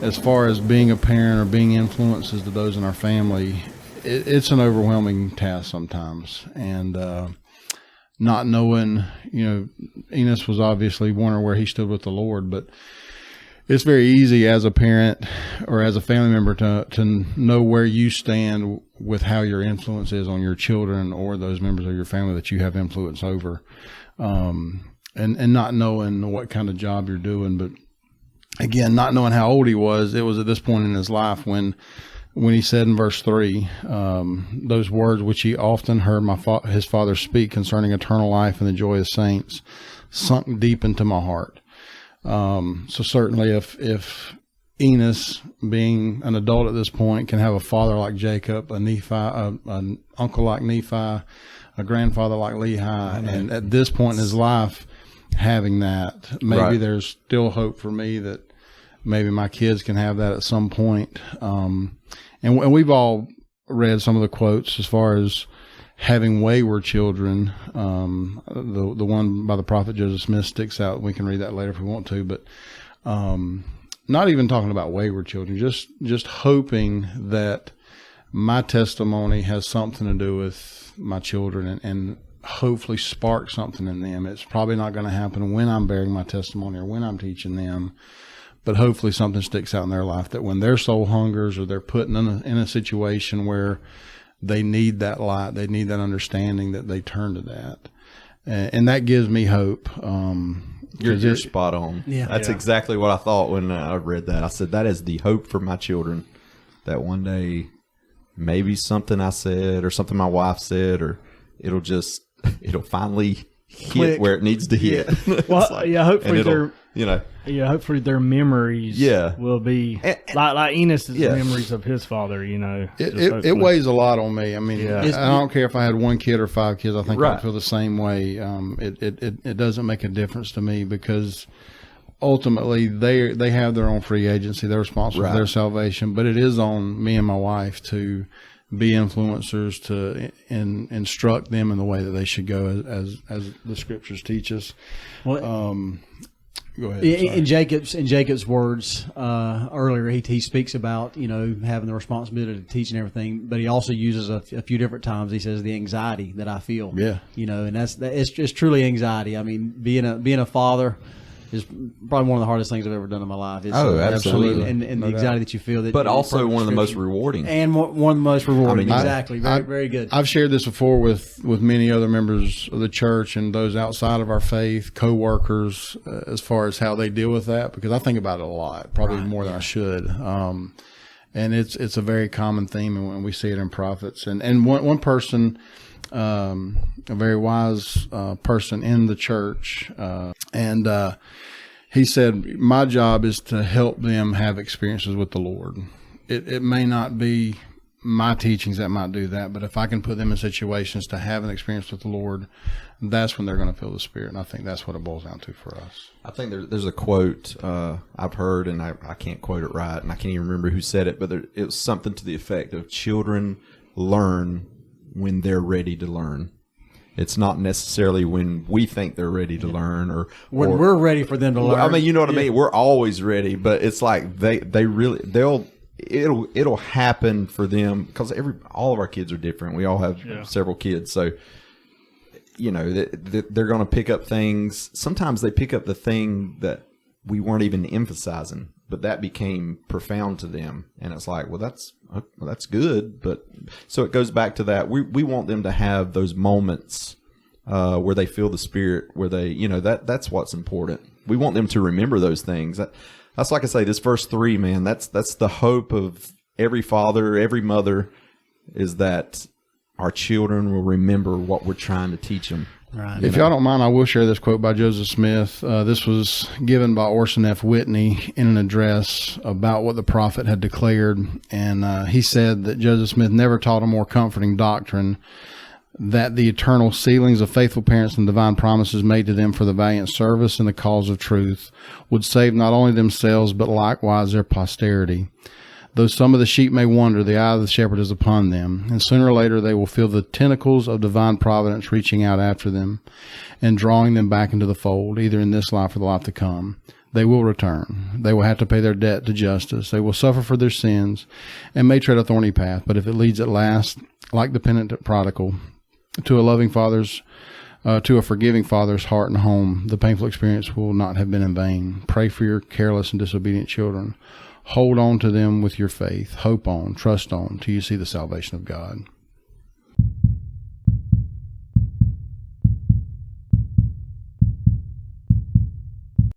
as far as being a parent or being influences to those in our family, it's an overwhelming task sometimes. And not knowing, Enos was obviously wondering where he stood with the Lord, but it's very easy as a parent or as a family member to know where you stand with how your influence is on your children or those members of your family that you have influence over. And not knowing what kind of job you're doing, but again, not knowing how old he was, it was at this point in his life when he said in verse 3, those words which he often heard his father speak concerning eternal life and the joy of saints sunk deep into my heart. So certainly if Enos, being an adult at this point, can have a father like Jacob, an uncle like Nephi, a grandfather like Lehi, and at this point in his life, having that, maybe there's still hope for me that maybe my kids can have that at some point. And we've all read some of the quotes as far as having wayward children. The one by the prophet Joseph Smith sticks out. We can read that later if we want to, but not even talking about wayward children, just hoping that my testimony has something to do with my children and hopefully spark something in them. It's probably not going to happen when I'm bearing my testimony or when I'm teaching them, but hopefully something sticks out in their life that when their soul hungers or they're put in a situation where they need that light, they need that understanding, that they turn to that. And that gives me hope. You're spot on. Yeah. That's exactly what I thought when I read that. I said, that is the hope for my children, that one day maybe something I said or something my wife said, or it'll finally hit where it needs to hit. Well, hopefully hopefully their memories will be like Enos's memories of his father, It weighs a lot on me. I mean, I don't care if I had one kid or 5 kids. I think I'd feel the same way. It doesn't make a difference to me because ultimately they have their own free agency. They're responsible for their salvation, but it is on me and my wife to be influencers, to instruct them in the way that they should go as the scriptures teach us. Go ahead. In Jacob's words earlier, he speaks about having the responsibility to teach and everything, but he also uses a few different times. He says the anxiety that I feel. Yeah. And it's just truly anxiety. I mean, being a father is probably one of the hardest things I've ever done in my life. Absolutely. And the anxiety that you feel. But also one of the most rewarding. And one of the most rewarding. Exactly. Very good. I've shared this before with many other members of the church and those outside of our faith, co-workers, as far as how they deal with that, because I think about it a lot, probably more than I should. And it's a very common theme, and we see it in prophets. And one person, a very wise person in the church, and he said, my job is to help them have experiences with the Lord. It may not be my teachings that might do that, but if I can put them in situations to have an experience with the Lord, that's when they're going to feel the Spirit. And I think that's what it boils down to for us. I think there's a quote I've heard, and I can't quote it right, and I can't even remember who said it, but it was something to the effect of children learn when they're ready to learn. It's not necessarily when we think they're ready to learn, or when we're ready for them to learn. I mean, you know what I mean? We're always ready, but it's like it'll happen for them because all of our kids are different. We all have several kids, so they're going to pick up things. Sometimes they pick up the thing that we weren't even emphasizing, but that became profound to them, and it's like, well, that's good. But so it goes back to that. We want them to have those moments where they feel the Spirit, where they, that's what's important. We want them to remember those things. That's like I say, this verse 3, man. That's the hope of every father, every mother, is that our children will remember what we're trying to teach them. Right. If y'all don't mind, I will share this quote by Joseph Smith. This was given by Orson F. Whitney in an address about what the prophet had declared. And he said that Joseph Smith never taught a more comforting doctrine, that the eternal sealings of faithful parents and divine promises made to them for the valiant service in the cause of truth would save not only themselves, but likewise their posterity. Though some of the sheep may wander, the eye of the shepherd is upon them, and sooner or later they will feel the tentacles of divine providence reaching out after them and drawing them back into the fold, either in this life or the life to come. They will return. They will have to pay their debt to justice. They will suffer for their sins and may tread a thorny path. But if it leads at last, like the penitent prodigal, to a loving father's, to a forgiving father's heart and home, the painful experience will not have been in vain. Pray for your careless and disobedient children. Hold on to them with your faith. Hope on, trust on, till you see the salvation of God.